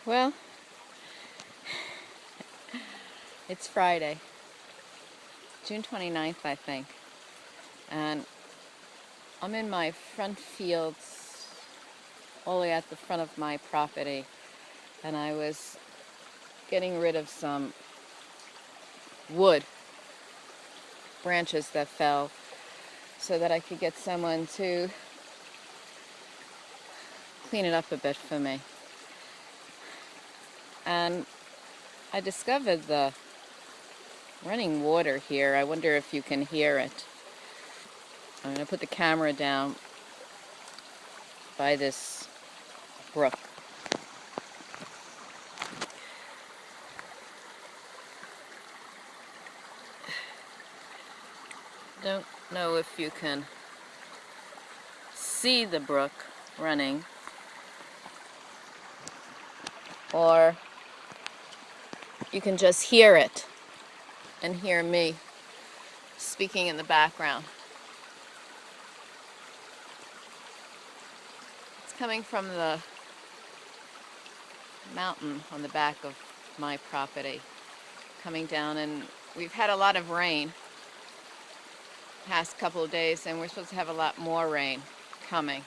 Well, it's Friday, June 29th, I think, and I'm in my front fields, all the way at the front of my property, and I was getting rid of some wood branches that fell so that I could get someone to clean it up a bit for me. And I discovered the running water here. I wonder if you can hear it. I'm going to put the camera down by this brook. Don't know if you can see the brook running or you can just hear it and hear me speaking in the background. It's coming from the mountain on the back of my property, coming down, and we've had a lot of rain past couple of days, and we're supposed to have a lot more rain coming.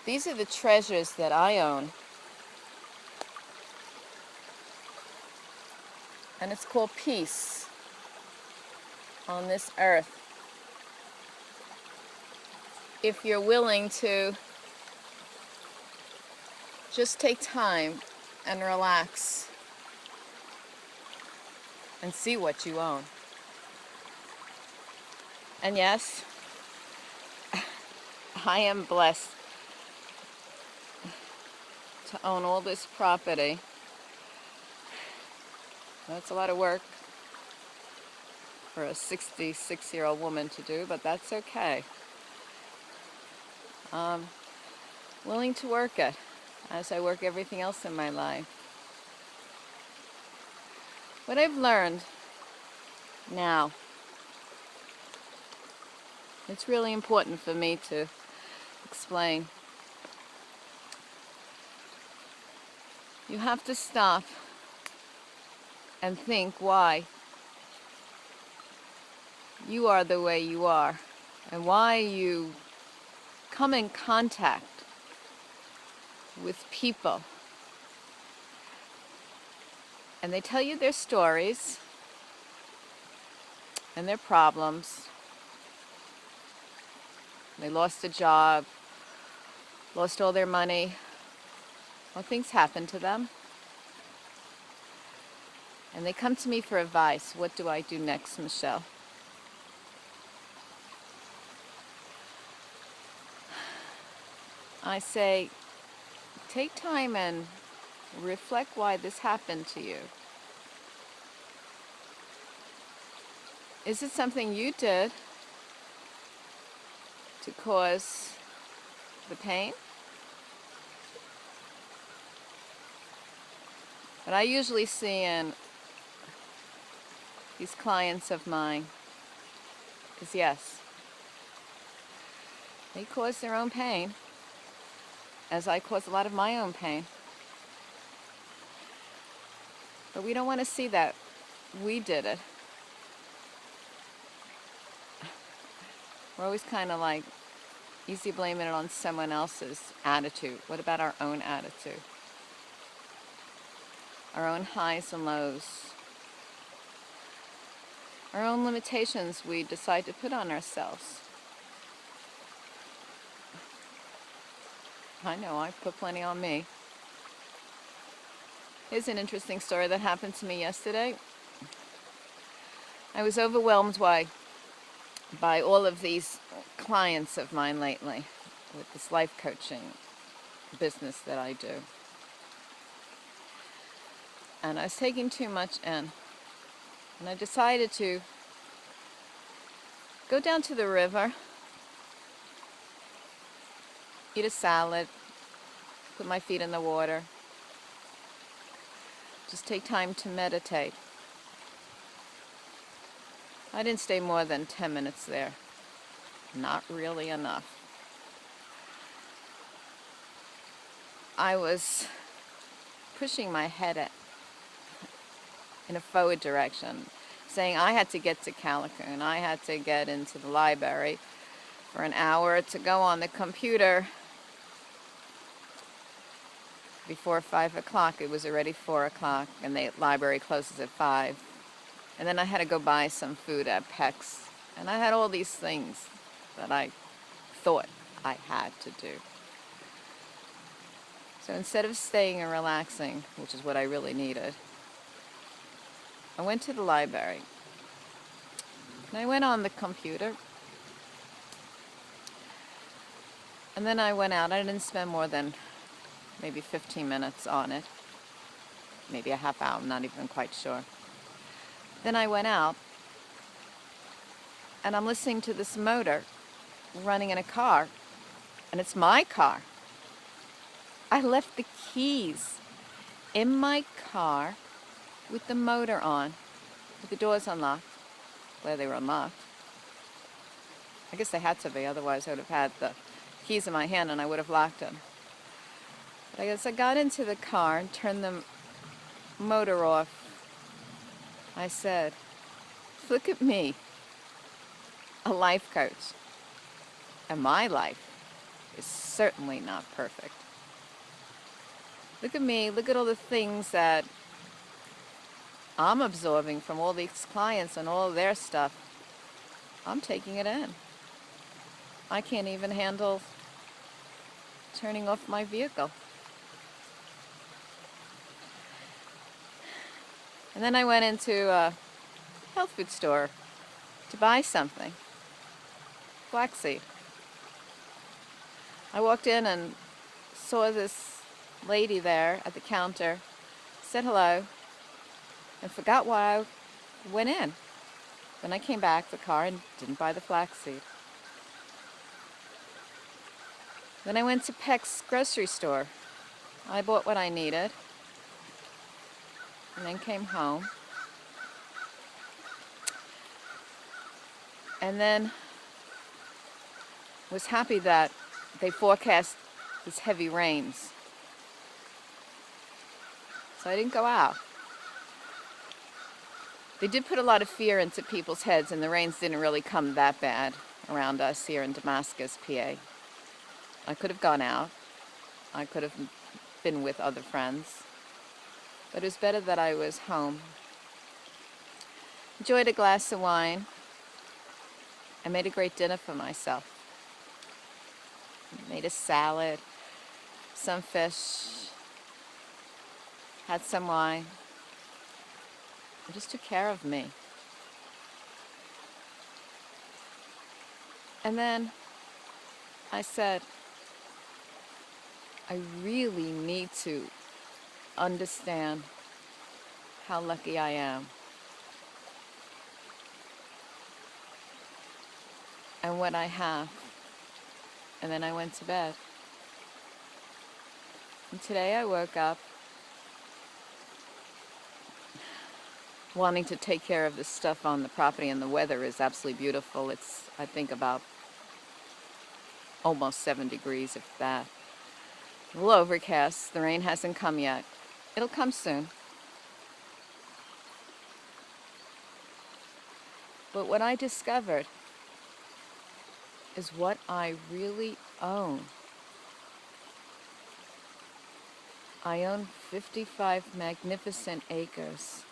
These are the treasures that I own, and it's called peace on this earth. If you're willing to just take time and relax and see what you own. And yes, I am blessed to own all this property. That's a lot of work for a 66-year-old woman to do, but that's okay. I'm willing to work it as I work everything else in my life. What I've learned now, it's really important for me to explain. You have to stop and think why you are the way you are and why you come in contact with people. And they tell you their stories and their problems. They lost a job, lost all their money. Well, things happen to them. And they come to me for advice. What do I do next, Michelle? I say, take time and reflect why this happened to you. Is it something you did to cause the pain? What I usually see in these clients of mine is yes, they cause their own pain, as I cause a lot of my own pain. But we don't want to see that we did it. We're always kind of like easy blaming it on someone else's attitude. What about our own attitude? Our own highs and lows. Our own limitations we decide to put on ourselves. I know, I put plenty on me. Here's an interesting story that happened to me yesterday. I was overwhelmed by all of these clients of mine lately with this life coaching business that I do. And I was taking too much in. And I decided to go down to the river, eat a salad, put my feet in the water, just take time to meditate. I didn't stay more than 10 minutes there. Not really enough. I was pushing my head in a forward direction, saying I had to get to Callicoon. I had to get into the library for an hour to go on the computer before 5 o'clock. It was already 4 o'clock, and the library closes at 5. And then I had to go buy some food at Peck's. And I had all these things that I thought I had to do. So instead of staying and relaxing, which is what I really needed, I went to the library. And I went on the computer. And then I went out. I didn't spend more than maybe 15 minutes on it. Maybe a half hour, I'm not even quite sure. Then I went out, and I'm listening to this motor running in a car, and it's my car. I left the keys in my car with the motor on, with the doors unlocked. Well, they were unlocked. I guess they had to be, otherwise I would have had the keys in my hand and I would have locked them. But I guess I got into the car and turned the motor off. I said, look at me, a life coach. And my life is certainly not perfect. Look at me, look at all the things that I'm absorbing from all these clients and all their stuff. I'm taking it in. I can't even handle turning off my vehicle. And then I went into a health food store to buy something. Flaxseed. I walked in and saw this lady there at the counter, said hello, and forgot why I went in. Then I came back to the car and didn't buy the flaxseed. Then I went to Peck's grocery store. I bought what I needed, and then came home. And then was happy that they forecast this heavy rains. So I didn't go out. They did put a lot of fear into people's heads, and the rains didn't really come that bad around us here in Damascus, PA. I could have gone out. I could have been with other friends. But it was better that I was home. Enjoyed a glass of wine. I made a great dinner for myself. Made a salad, some fish, had some wine. I just took care of me. And then I said, I really need to understand how lucky I am and what I have. And then I went to bed. And today I woke up wanting to take care of this stuff on the property, and the weather is absolutely beautiful. It's, I think, about almost 7 degrees, if that. A little overcast. The rain hasn't come yet. It'll come soon. But what I discovered is what I really own. I own 55 magnificent acres.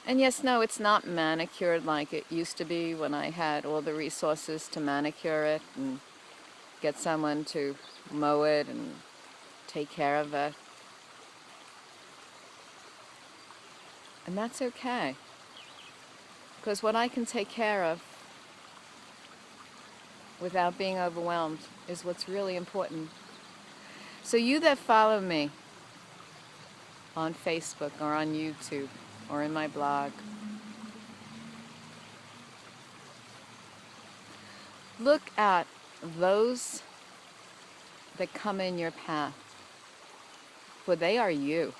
And yes, no, it's not manicured like it used to be when I had all the resources to manicure it and get someone to mow it and take care of it. And that's okay. Because what I can take care of without being overwhelmed is what's really important. So you that follow me on Facebook or on YouTube or in my blog, look at those that come in your path, for they are you.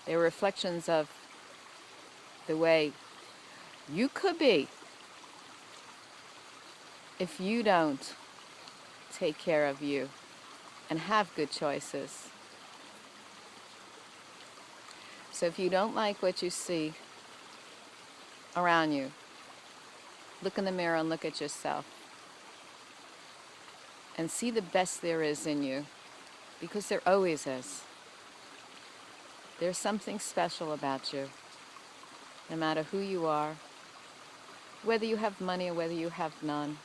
They're reflections of the way you could be if you don't take care of you and have good choices. So if you don't like what you see around you, look in the mirror and look at yourself and see the best there is in you, because there always is. There's something special about you, no matter who you are, whether you have money or whether you have none.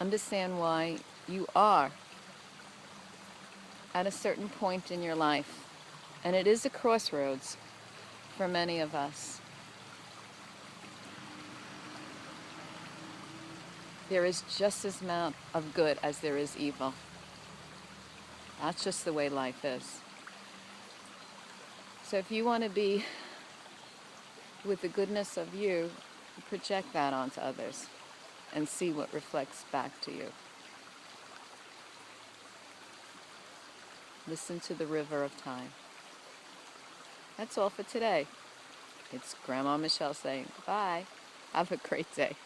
Understand why you are at a certain point in your life, and it is a crossroads for many of us. There is just as amount of good as there is evil. That's just the way life is. So if you want to be with the goodness of you, project that onto others and see what reflects back to you. Listen to the river of time. That's all for today. It's Grandma Michele saying bye. Have a great day.